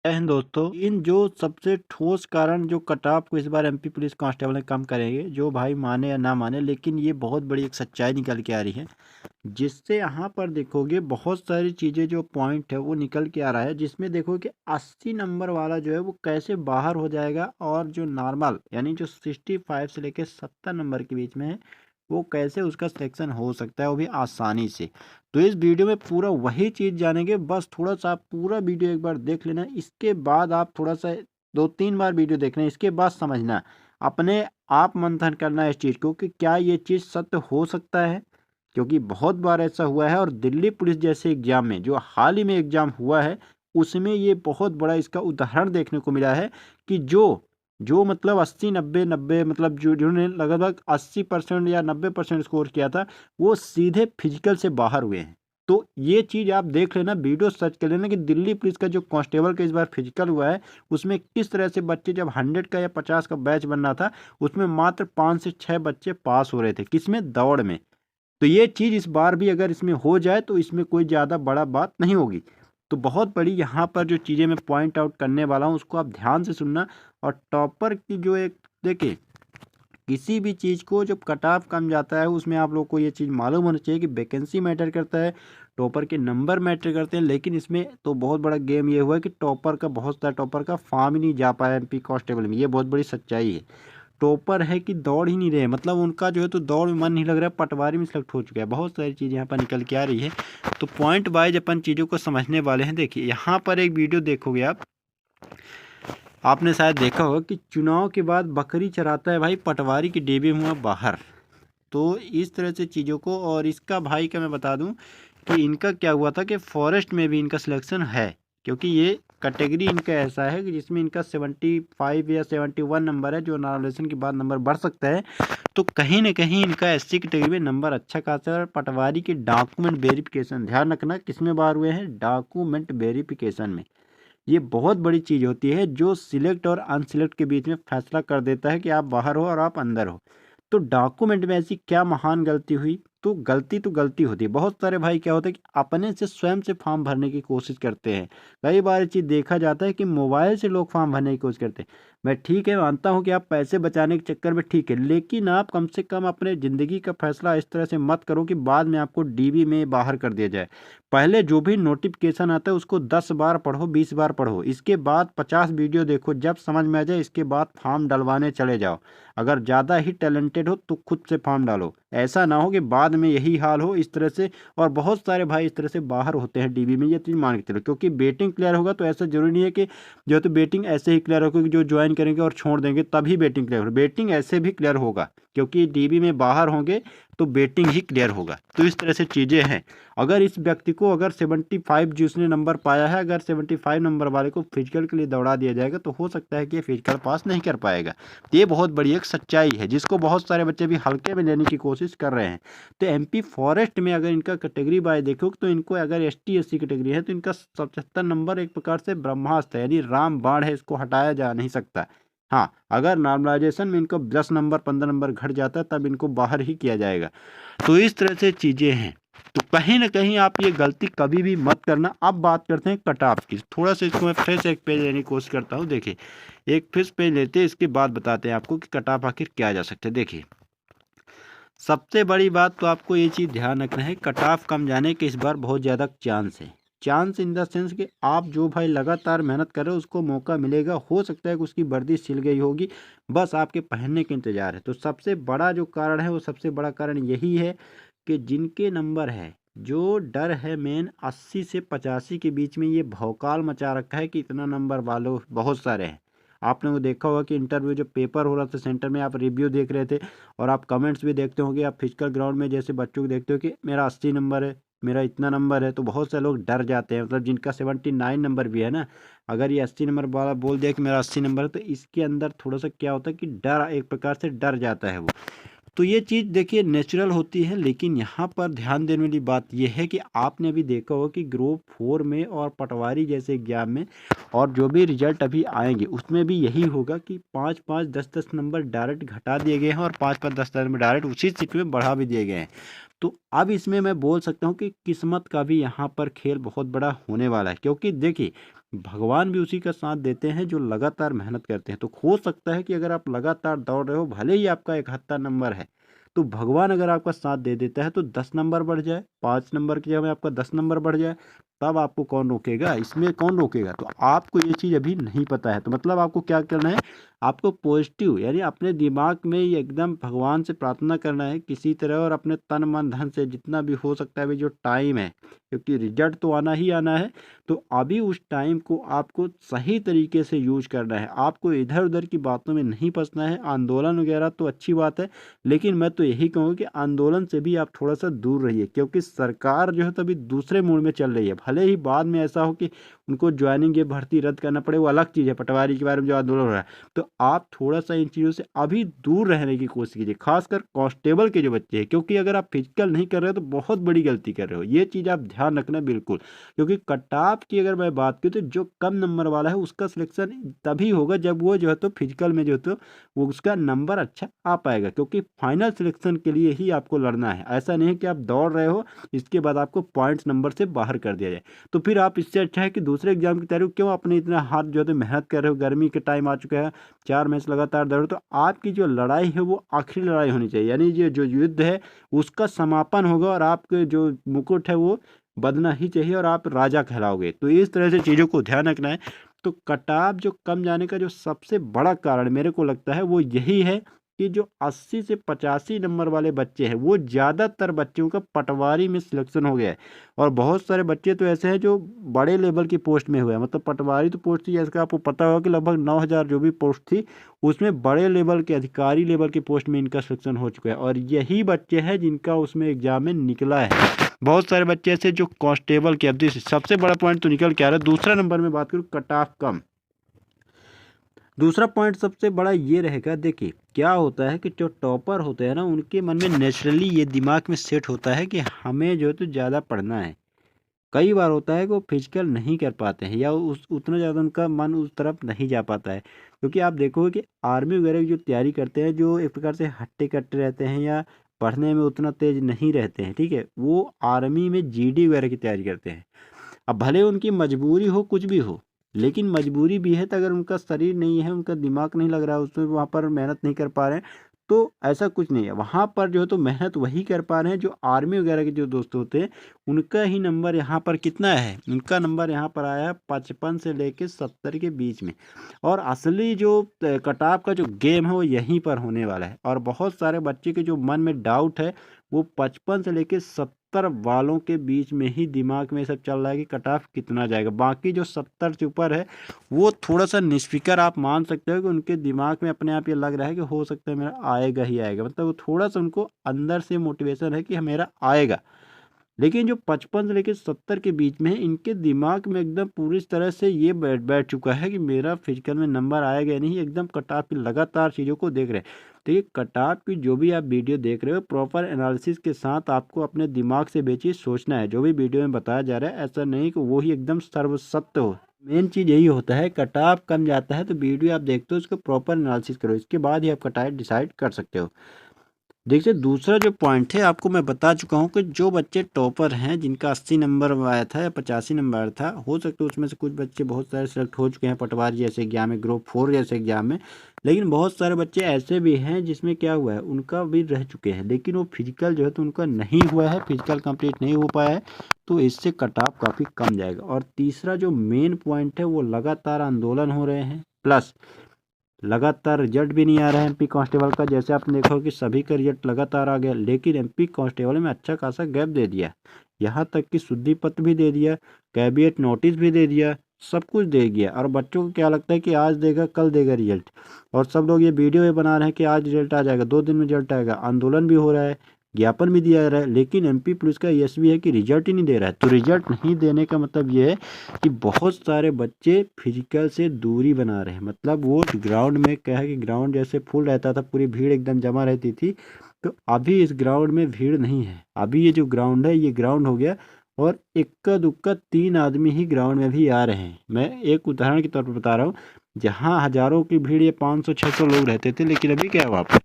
जय हिंद दोस्तों। इन जो सबसे ठोस कारण जो कट ऑफ को इस बार एमपी पुलिस कांस्टेबल ने कम करेंगे, जो भाई माने या ना माने, लेकिन ये बहुत बड़ी एक सच्चाई निकल के आ रही है, जिससे यहाँ पर देखोगे बहुत सारी चीज़ें जो पॉइंट है वो निकल के आ रहा है, जिसमें देखो कि 80 नंबर वाला जो है वो कैसे बाहर हो जाएगा, और जो नॉर्मल यानी जो 65 से लेकर 70 नंबर के बीच में है वो कैसे उसका सिलेक्शन हो सकता है, वो भी आसानी से। तो इस वीडियो में पूरा वही चीज़ जानेंगे। बस थोड़ा सा आप पूरा वीडियो एक बार देख लेना, इसके बाद आप थोड़ा सा 2-3 बार वीडियो देखना, इसके बाद समझना, अपने आप मंथन करना इस चीज़ को कि क्या ये चीज़ सत्य हो सकता है। क्योंकि बहुत बार ऐसा हुआ है, और दिल्ली पुलिस जैसे एग्जाम में जो हाल ही में एग्जाम हुआ है उसमें ये बहुत बड़ा इसका उदाहरण देखने को मिला है कि जो जो मतलब 80-90 मतलब जो जिन्होंने लगभग 80% या 90% स्कोर किया था, वो सीधे फिजिकल से बाहर हुए हैं। तो ये चीज़ आप देख लेना, वीडियो सर्च कर लेना कि दिल्ली पुलिस का जो कांस्टेबल का इस बार फिजिकल हुआ है उसमें किस तरह से बच्चे, जब 100 का या 50 का बैच बनना था उसमें मात्र 5 से 6 बच्चे पास हो रहे थे, किसमें, दौड़ में। तो ये चीज़ इस बार भी अगर इसमें हो जाए तो इसमें कोई ज़्यादा बड़ा बात नहीं होगी। तो बहुत बड़ी यहाँ पर जो चीज़ें मैं पॉइंट आउट करने वाला हूँ उसको आप ध्यान से सुनना। और टॉपर की जो एक, देखिए, किसी भी चीज़ को जब कट ऑफ कम जाता है उसमें आप लोग को ये चीज़ मालूम होना चाहिए कि वैकेंसी मैटर करता है, टॉपर के नंबर मैटर करते हैं। लेकिन इसमें तो बहुत बड़ा गेम ये हुआ है कि टॉपर का, बहुत सारा टॉपर का फॉर्म ही नहीं जा पाया एमपी कांस्टेबल में, ये बहुत बड़ी सच्चाई है। टॉपर है कि दौड़ ही नहीं रहे, मतलब उनका जो है तो दौड़ में मन नहीं लग रहा है, पटवारी में सिलेक्ट हो चुका है। बहुत सारी चीज़ यहाँ पर निकल के आ रही है, तो पॉइंट वाइज अपन चीज़ों को समझने वाले हैं। देखिए यहाँ पर एक वीडियो देखोगे आप, आपने शायद देखा होगा कि चुनाव के बाद बकरी चराता है भाई पटवारी की डेबी हुआ बाहर। तो इस तरह से चीज़ों को, और इसका भाई का मैं बता दूं कि इनका क्या हुआ था कि फॉरेस्ट में भी इनका सिलेक्शन है, क्योंकि ये कैटेगरी इनका ऐसा है कि जिसमें इनका 75 या 71 नंबर है, जो नॉमिनेशन के बाद नंबर बढ़ सकता है। तो कहीं ना कहीं इनका एससी कैटेगरी में नंबर अच्छा खासा है। और पटवारी की डॉक्यूमेंट वेरिफिकेशन, ध्यान रखना किसमें बाहर हुए हैं, डॉक्यूमेंट वेरिफिकेशन में। ये बहुत बड़ी चीज़ होती है जो सिलेक्ट और अनसिलेक्ट के बीच में फैसला कर देता है कि आप बाहर हो और आप अंदर हो। तो डॉक्यूमेंट में ऐसी क्या महान गलती हुई, तो गलती होती है। बहुत सारे भाई क्या होता है कि अपने से स्वयं से फॉर्म भरने की कोशिश करते हैं। कई बार ये चीज़ देखा जाता है कि मोबाइल से लोग फॉर्म भरने की कोशिश करते हैं। मैं ठीक है, मानता हूँ कि आप पैसे बचाने के चक्कर में ठीक है, लेकिन आप कम से कम अपने ज़िंदगी का फैसला इस तरह से मत करो कि बाद में आपको डीबी में बाहर कर दिया जाए। पहले जो भी नोटिफिकेशन आता है उसको 10 बार पढ़ो, 20 बार पढ़ो, इसके बाद 50 वीडियो देखो, जब समझ में आ जाए इसके बाद फॉर्म डलवाने चले जाओ। अगर ज़्यादा ही टैलेंटेड हो तो खुद से फॉर्म डालो, ऐसा ना हो कि बाद में यही हाल हो इस तरह से। और बहुत सारे भाई इस तरह से बाहर होते हैं डीबी में, ये चीज़ मान के चलो। क्योंकि बेटिंग क्लियर होगा तो ऐसा जरूरी नहीं है कि जो है तो बेटिंग ऐसे ही क्लियर होगा कि जो ज्वाइन करेंगे और छोड़ देंगे तभी बेटिंग क्लियर होगा। बेटिंग ऐसे भी क्लियर होगा, क्योंकि डीबी में बाहर होंगे तो बेटिंग ही क्लियर होगा। तो इस तरह से चीज़ें हैं। अगर इस व्यक्ति को, अगर 75 जिसने नंबर पाया है, अगर 75 नंबर वाले को फिजिकल के लिए दौड़ा दिया जाएगा तो हो सकता है कि ये फिजिकल पास नहीं कर पाएगा। ये बहुत बड़ी एक सच्चाई है जिसको बहुत सारे बच्चे भी हल्के में लेने की कोशिश कर रहे हैं। तो एमपी फॉरेस्ट में अगर इनका कैटेगरी वाइज देखो तो इनको, अगर एसटी एससी कैटेगरी है तो इनका 77 नंबर एक प्रकार से ब्रह्मास्त्र है, यानी राम बाण है, इसको हटाया जा नहीं सकता। हाँ, अगर नॉर्मलाइजेशन में इनको 10 नंबर 15 नंबर घट जाता है तब इनको बाहर ही किया जाएगा। तो इस तरह से चीज़ें हैं। तो कहीं ना कहीं आप ये गलती कभी भी मत करना। अब बात करते हैं कट ऑफ की। थोड़ा सा इसको मैं फिर से एक पेज लेने की कोशिश करता हूँ। देखिए, एक फिर पेज लेते हैं, इसके बाद बताते हैं आपको कि कट ऑफ आखिर क्या जा सकता है। देखिए, सबसे बड़ी बात तो आपको ये चीज़ ध्यान रखना है, कट ऑफ कम जाने के इस बार बहुत ज़्यादा चांस है। चांस इन द सेंस कि आप जो भाई लगातार मेहनत कर रहे हो उसको मौका मिलेगा। हो सकता है कि उसकी वर्दी सिल गई होगी, बस आपके पहनने के इंतजार है। तो सबसे बड़ा जो कारण है वो, सबसे बड़ा कारण यही है कि जिनके नंबर है, जो डर है मेन 80 से 85 के बीच में, ये भौकाल मचा रखा है कि इतना नंबर वालों बहुत सारे हैं। आपने वो देखा होगा कि इंटरव्यू जब पेपर हो रहा था सेंटर में, आप रिव्यू देख रहे थे और आप कमेंट्स भी देखते होंगे, आप फिजिकल ग्राउंड में जैसे बच्चों को देखते हो कि मेरा 80 नंबर है, मेरा इतना नंबर है, तो बहुत से लोग डर जाते हैं। मतलब जिनका 79 नंबर भी है ना, अगर ये 80 नंबर वाला बोल दिया कि मेरा 80 नंबर है, तो इसके अंदर थोड़ा सा क्या होता है कि डर, एक प्रकार से डर जाता है वो। तो ये चीज़ देखिए नेचुरल होती है। लेकिन यहाँ पर ध्यान देने वाली बात यह है कि आपने अभी देखा होगा कि ग्रुप 4 में और पटवारी जैसे एग्जाम में, और जो भी रिजल्ट अभी आएंगे उसमें भी यही होगा कि 5-5 10-10 नंबर डायरेक्ट घटा दिए गए हैं और 5-5 10 नंबर डायरेक्ट उसी सीट में बढ़ा भी दिए गए हैं। तो अब इसमें मैं बोल सकता हूँ कि किस्मत का भी यहाँ पर खेल बहुत बड़ा होने वाला है। क्योंकि देखिए, भगवान भी उसी का साथ देते हैं जो लगातार मेहनत करते हैं। तो हो सकता है कि अगर आप लगातार दौड़ रहे हो, भले ही आपका 71 नंबर है, तो भगवान अगर आपका साथ दे देता है तो 10 नंबर बढ़ जाए, 5 नंबर की जगह आपका 10 नंबर बढ़ जाए, तब आपको कौन रोकेगा? इसमें कौन रोकेगा? तो आपको ये चीज़ अभी नहीं पता है, तो मतलब आपको क्या करना है, आपको पॉजिटिव यानी अपने दिमाग में ये एकदम भगवान से प्रार्थना करना है किसी तरह, और अपने तन मन धन से जितना भी हो सकता है, अभी जो टाइम है, क्योंकि रिजल्ट तो आना ही आना है, तो अभी उस टाइम को आपको सही तरीके से यूज करना है। आपको इधर उधर की बातों में नहीं फंसना है। आंदोलन वगैरह तो अच्छी बात है, लेकिन मैं तो यही कहूँगा कि आंदोलन से भी आप थोड़ा सा दूर रहिए, क्योंकि सरकार जो है तो अभी दूसरे मूड में चल रही है। भले ही बाद में ऐसा हो कि उनको ज्वाइनिंग या भर्ती रद्द करना पड़े, वो अलग चीज़ है, पटवारी के बारे में जो आंदोलन हो रहा है। तो आप थोड़ा सा इन चीज़ों से अभी दूर रहने की कोशिश कीजिए, खासकर कांस्टेबल के जो बच्चे हैं, क्योंकि अगर आप फिजिकल नहीं कर रहे हो तो बहुत बड़ी गलती कर रहे हो। ये चीज़ आप ध्यान रखना बिल्कुल, क्योंकि कट ऑफ की अगर मैं बात करूँ तो जो कम नंबर वाला है उसका सिलेक्शन तभी होगा जब वो जो है तो फिजिकल में जो है तो वो उसका नंबर अच्छा आ पाएगा, क्योंकि फाइनल सिलेक्शन के लिए ही आपको लड़ना है। ऐसा नहीं है कि आप दौड़ रहे हो इसके बाद आपको पॉइंट्स नंबर से बाहर कर दिया जाए। तो फिर आप इससे अच्छा है कि दूसरे एग्जाम की तैयारी क्यों अपने इतना हाथ जो है तो मेहनत कर रहे हो, गर्मी के टाइम आ चुका है, 4 मैच लगातार दौड़ो, तो आपकी जो लड़ाई है वो आखिरी लड़ाई होनी चाहिए, यानी ये जो युद्ध है उसका समापन होगा और आपके जो मुकुट है वो बदलना ही चाहिए और आप राजा कहलाओगे। तो इस तरह से चीज़ों को ध्यान रखना है। तो कटाव जो कम जाने का जो सबसे बड़ा कारण मेरे को लगता है वो यही है कि जो 80 से 85 नंबर वाले बच्चे हैं वो ज़्यादातर बच्चों का पटवारी में सिलेक्शन हो गया है, और बहुत सारे बच्चे तो ऐसे हैं जो बड़े लेवल की पोस्ट में हुए हैं। मतलब पटवारी तो पोस्ट थी, जैसे आपको पता होगा कि लगभग 9000 जो भी पोस्ट थी उसमें बड़े लेवल के अधिकारी लेवल की पोस्ट में इनका सिलेक्शन हो चुका है, और यही बच्चे हैं जिनका उसमें एग्जाम में निकला है। बहुत सारे बच्चे ऐसे जो कांस्टेबल के, अब सबसे बड़ा पॉइंट तो निकल के आ रहा है। दूसरा नंबर में बात करूँ कट ऑफ कम, दूसरा पॉइंट सबसे बड़ा ये रहेगा। देखिए क्या होता है कि जो टॉपर होते हैं ना उनके मन में नेचुरली ये दिमाग में सेट होता है कि हमें जो है तो ज़्यादा पढ़ना है। कई बार होता है कि वो फिजिकल नहीं कर पाते हैं या उस उतना ज़्यादा उनका मन उस तरफ नहीं जा पाता है, क्योंकि आप देखोगे कि आर्मी वगैरह की जो तैयारी करते हैं, जो एक प्रकार से हट्टे कट्टे रहते हैं या पढ़ने में उतना तेज नहीं रहते हैं, ठीक है, वो आर्मी में जीडी वगैरह की तैयारी करते हैं। अब भले उनकी मजबूरी हो कुछ भी हो, लेकिन मजबूरी भी है, तो अगर उनका शरीर नहीं है, उनका दिमाग नहीं लग रहा है उसमें, वहाँ पर मेहनत नहीं कर पा रहे हैं, तो ऐसा कुछ नहीं है। वहाँ पर जो है तो मेहनत वही कर पा रहे हैं जो आर्मी वगैरह के जो दोस्त होते हैं। उनका ही नंबर यहाँ पर कितना है, उनका नंबर यहाँ पर आया है 55 से लेके 70 के बीच में, और असली जो कटाव का जो गेम है वो यहीं पर होने वाला है। और बहुत सारे बच्चे के जो मन में डाउट है वो 55 से लेके 70 वालों के बीच में ही दिमाग में सब चल रहा है कि कट ऑफ कितना जाएगा। बाकी जो 70 से ऊपर है वो थोड़ा सा निष्फिक्र आप मान सकते हो कि उनके दिमाग में अपने आप ये लग रहा है कि हो सकता है मेरा आएगा ही आएगा, मतलब वो थोड़ा सा उनको अंदर से मोटिवेशन है कि मेरा आएगा। लेकिन जो 55 से लेकर 70 के बीच में है इनके दिमाग में एकदम पूरी तरह से ये बैठ बैठ चुका है कि मेरा फिजिकल में नंबर आएगा या नहीं, एकदम कट ऑफ की लगातार चीज़ों को देख रहे हैं। तो ये कट ऑफ की जो भी आप वीडियो देख रहे हो प्रॉपर एनालिसिस के साथ आपको अपने दिमाग से बेचीज सोचना है। जो भी वीडियो में बताया जा रहा है ऐसा नहीं कि वो ही एकदम सर्वसत्य हो। मेन चीज़ यही होता है, कट ऑफ कम जाता है तो वीडियो आप देखते हो उसको प्रॉपर एनालिसिस करो, इसके बाद ही आप कट ऑफ डिसाइड कर सकते हो। देखिए दूसरा जो पॉइंट है आपको मैं बता चुका हूँ कि जो बच्चे टॉपर हैं जिनका 80 नंबर आया था या 85 नंबर था, हो सकता है उसमें से कुछ बच्चे बहुत सारे सिलेक्ट हो चुके हैं पटवारी जैसे एग्जाम में, ग्रुप 4 जैसे एग्जाम में, लेकिन बहुत सारे बच्चे ऐसे भी हैं जिसमें क्या हुआ है उनका भी रह चुके हैं, लेकिन वो फिजिकल जो है तो उनका नहीं हुआ है, फिजिकल कंप्लीट नहीं हो पाया है, तो इससे कट ऑफ काफ़ी कम जाएगा। और तीसरा जो मेन पॉइंट है वो लगातार आंदोलन हो रहे हैं, प्लस लगातार रिजल्ट भी नहीं आ रहा है एमपी कांस्टेबल का। जैसे आपने देखा कि सभी का रिजल्ट लगातार आ गया, लेकिन एमपी कांस्टेबल में अच्छा खासा गैप दे दिया, यहाँ तक कि शुद्धि पत्र भी दे दिया, कैबिनेट नोटिस भी दे दिया, सब कुछ दे दिया। और बच्चों को क्या लगता है कि आज देगा कल देगा रिजल्ट, और सब लोग ये वीडियो भी बना रहे हैं कि आज रिजल्ट आ जाएगा, 2 दिन में रिजल्ट आएगा, आंदोलन भी हो रहा है, ज्ञापन भी दिया जा रहा है, लेकिन एमपी पुलिस का यश भी है कि रिजल्ट ही नहीं दे रहा है। तो रिजल्ट नहीं देने का मतलब ये है कि बहुत सारे बच्चे फिजिकल से दूरी बना रहे हैं। मतलब वो ग्राउंड में क्या है कि ग्राउंड जैसे फुल रहता था, पूरी भीड़ एकदम जमा रहती थी, तो अभी इस ग्राउंड में भीड़ नहीं है। अभी ये जो ग्राउंड है ये ग्राउंड हो गया, और इक्का दुक्का 3 आदमी ही ग्राउंड में भी आ रहे हैं। मैं एक उदाहरण के तौर पर बता रहा हूँ, जहाँ हज़ारों की भीड़ या 500-600 लोग रहते थे, लेकिन अभी क्या है वहाँ पर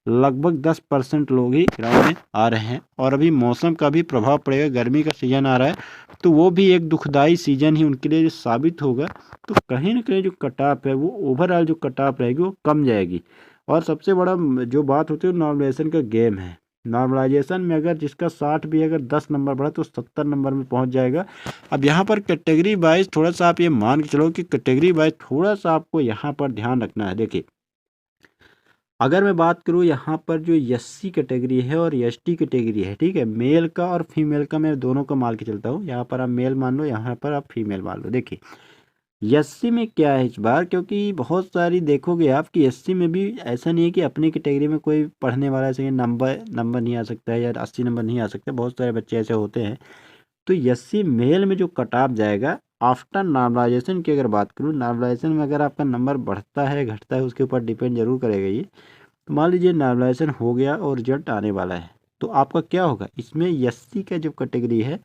लगभग 10% लोग ही ग्राउंड में आ रहे हैं। और अभी मौसम का भी प्रभाव पड़ेगा, गर्मी का सीज़न आ रहा है, तो वो भी एक दुखदाई सीज़न ही उनके लिए साबित होगा। तो कहीं ना कहीं जो कट ऑफ है वो ओवरऑल जो कट ऑफ रहेगी वो कम जाएगी। और सबसे बड़ा जो बात होती है नॉर्मलाइजेशन का गेम है। नॉर्मलाइजेशन में अगर जिसका 60 भी अगर 10 नंबर बढ़ा तो 70 नंबर में पहुंच जाएगा। अब यहाँ पर कैटेगरी वाइज थोड़ा सा आप ये मान के चलो कि कैटेगरी वाइज थोड़ा सा आपको यहाँ पर ध्यान रखना है। देखिए, अगर मैं बात करूँ यहाँ पर जो एससी कैटेगरी है और एसटी कैटेगरी है, ठीक है, मेल का और फीमेल का मैं दोनों का मान के चलता हूँ। यहाँ पर आप मेल मान लो, यहाँ पर आप फीमेल मान लो। देखिए एससी में क्या है इस बार, क्योंकि बहुत सारी देखोगे आप कि एससी में भी ऐसा नहीं है कि अपनी कैटेगरी में कोई पढ़ने वाला ऐसे नंबर नहीं आ सकता है या 80 नंबर नहीं आ सकते, बहुत सारे बच्चे ऐसे होते हैं। तो एससी मेल में जो कट ऑफ जाएगा आफ्टर नॉर्मलाइजेशन की अगर बात करूँ, नॉर्मलाइजेशन में अगर आपका नंबर बढ़ता है घटता है उसके ऊपर डिपेंड जरूर करेगा ये। तो मान लीजिए नॉर्मलाइजेशन हो गया और रिजल्ट आने वाला है, तो आपका क्या होगा, इसमें एससी का जो कैटेगरी है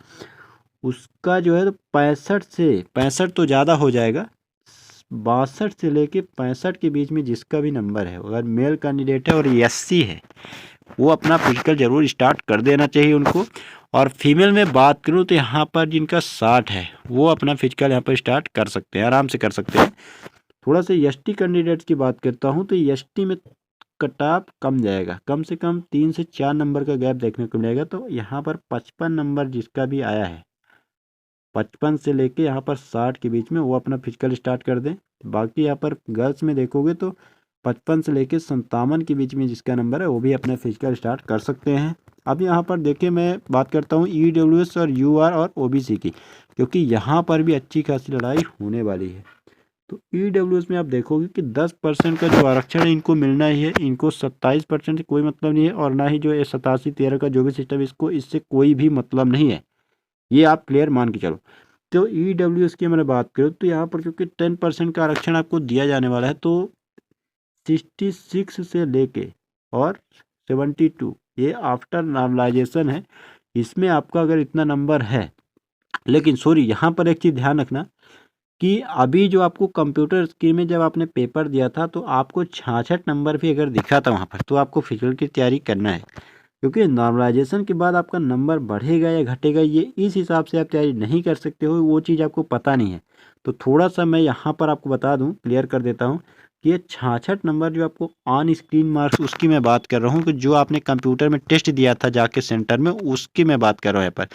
उसका जो है तो 65 तो ज़्यादा हो जाएगा, 62 से लेके 65 के बीच में जिसका भी नंबर है, अगर मेल कैंडिडेट है और एससी है, वो अपना फिजिकल जरूर स्टार्ट कर देना चाहिए उनको। और फीमेल में बात करूँ तो यहाँ पर जिनका 60 है वो अपना फिजिकल यहाँ पर स्टार्ट कर सकते हैं, आराम से कर सकते हैं। थोड़ा सा एसटी कैंडिडेट्स की बात करता हूँ तो एसटी में कट ऑफ कम जाएगा, कम से कम 3 से 4 नंबर का गैप देखने को मिलेगा। तो यहाँ पर 55 नंबर जिसका भी आया है, 55 से लेके यहाँ पर 60 के बीच में वो अपना फिजिकल स्टार्ट कर दें। बाकी यहाँ पर गर्ल्स में देखोगे तो 55 से लेके 57 के बीच में जिसका नंबर है वो भी अपना फिजिकल स्टार्ट कर सकते हैं। अब यहाँ पर देखिए मैं बात करता हूँ ईडब्ल्यूएस और यूआर और ओबीसी की, क्योंकि यहाँ पर भी अच्छी खासी लड़ाई होने वाली है। तो ईडब्ल्यूएस में आप देखोगे कि 10% का जो आरक्षण है इनको मिलना ही है, इनको 27% से कोई मतलब नहीं है, और ना ही जो ये 87-13 का जो भी सिस्टम इसको इससे कोई भी मतलब नहीं है, ये आप क्लियर मान के चलो। तो ईडब्ल्यूएस की मैंने बात करूँ तो यहाँ पर क्योंकि 10% का आरक्षण आपको दिया जाने वाला है, तो 66 से लेके और 72 ये आफ्टर नॉर्मलाइजेशन है। इसमें आपका अगर इतना नंबर है, लेकिन सॉरी यहाँ पर एक चीज़ ध्यान रखना कि अभी जो आपको कंप्यूटर स्क्रीन में जब आपने पेपर दिया था तो आपको 66 नंबर भी अगर दिखा था वहाँ पर, तो आपको फिजिकल की तैयारी करना है, क्योंकि नॉर्मलाइजेशन के बाद आपका नंबर बढ़ेगा या घटेगा ये इस हिसाब से आप तैयारी नहीं कर सकते हो, वो चीज़ आपको पता नहीं है। तो थोड़ा सा मैं यहाँ पर आपको बता दूँ, क्लियर कर देता हूँ कि ये 66 नंबर जो आपको ऑन स्क्रीन मार्क्स उसकी मैं बात कर रहा हूँ, कि जो आपने कंप्यूटर में टेस्ट दिया था जाके सेंटर में उसकी मैं बात कर रहा हूँ यहाँ पर।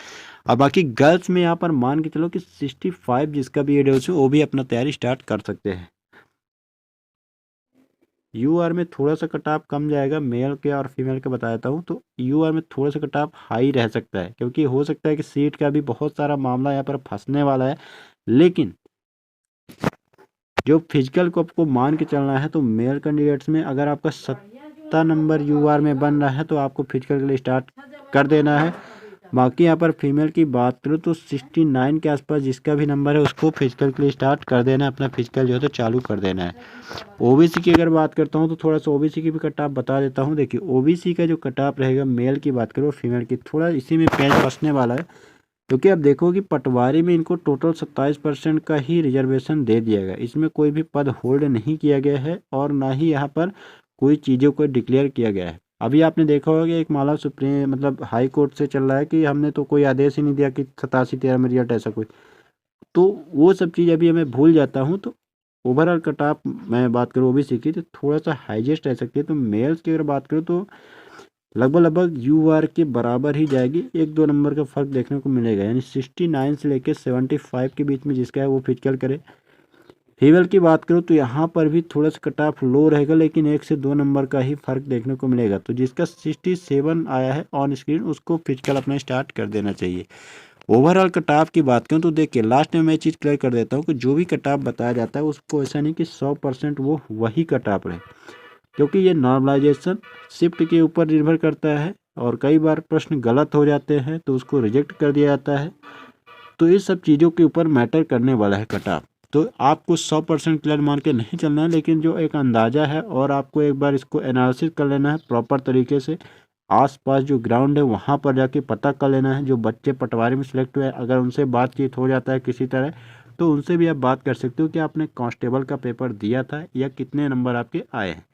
और बाकी गर्ल्स में यहाँ पर मान के चलो कि 65 जिसका भी एड है वो भी अपना तैयारी स्टार्ट कर सकते हैं। यूआर में थोड़ा सा कट ऑफ कम जाएगा, मेल के और फीमेल का बता देता हूँ। तो यूआर में थोड़ा सा कट ऑफ हाई रह सकता है, क्योंकि हो सकता है कि सीट का भी बहुत सारा मामला यहाँ पर फंसने वाला है। लेकिन जो फिजिकल को आपको मान के चलना है, तो मेल कैंडिडेट्स में अगर आपका 70 नंबर यूआर में बन रहा है तो आपको फिजिकल के लिए स्टार्ट कर देना है। बाकी यहाँ पर फीमेल की बात करूँ तो 69 के आसपास जिसका भी नंबर है उसको फिजिकल के लिए स्टार्ट कर देना है, अपना फिजिकल जो है तो चालू कर देना है। ओबीसी की अगर बात करता हूँ तो थोड़ा सा ओबीसी की भी कट ऑफ बता देता हूँ। देखिए ओबीसी का जो कट ऑफ रहेगा, मेल की बात करो फीमेल की, थोड़ा इसी में पेज फंसने वाला है, क्योंकि आप देखो कि पटवारी में इनको टोटल 27% का ही रिजर्वेशन दे दिया गया, इसमें कोई भी पद होल्ड नहीं किया गया है और ना ही यहाँ पर कोई चीज़ों को डिक्लेयर किया गया है। अभी आपने देखा होगा कि एक मामला सुप्रीम मतलब हाई कोर्ट से चल रहा है कि हमने तो कोई आदेश ही नहीं दिया कि 87-13 में रिजल्ट ऐसा कोई, तो वो सब चीज़ अभी मैं भूल जाता हूँ। तो ओवरऑल कट ऑफ मैं बात करूँ ओबीसी की तो थोड़ा सा हाईएस्ट रह सकती है। तो मेल्स की अगर बात करूँ तो लगभग यूआर के बराबर ही जाएगी, 1-2 नंबर का फर्क देखने को मिलेगा, यानी 69 से लेकर 75 के बीच में जिसका है वो फिजिकल करे। फीमेल की बात करूँ तो यहाँ पर भी थोड़ा सा कट ऑफ लो रहेगा, लेकिन 1 से 2 नंबर का ही फर्क देखने को मिलेगा। तो जिसका 67 आया है ऑन स्क्रीन उसको फिजिकल अपना स्टार्ट कर देना चाहिए। ओवरऑल कट ऑफ की बात करूँ तो देखिए लास्ट में मैं चीज़ क्लियर कर देता हूँ कि जो भी कट ऑफ बताया जाता है उसको ऐसा नहीं कि 100% वो वही कट ऑफ रहे, क्योंकि ये नॉर्मलाइजेशन शिफ्ट के ऊपर निर्भर करता है और कई बार प्रश्न गलत हो जाते हैं तो उसको रिजेक्ट कर दिया जाता है। तो इस सब चीज़ों के ऊपर मैटर करने वाला है कट ऑफ। तो आपको 100% क्लियर मान के नहीं चलना है, लेकिन जो एक अंदाज़ा है और आपको एक बार इसको एनालिसिस कर लेना है प्रॉपर तरीके से, आसपास जो ग्राउंड है वहाँ पर जाके पता कर लेना है। जो बच्चे पटवारी में सिलेक्ट हुए अगर उनसे बातचीत हो जाता है किसी तरह, तो उनसे भी आप बात कर सकते हो कि आपने कांस्टेबल का पेपर दिया था या कितने नंबर आपके आए हैं।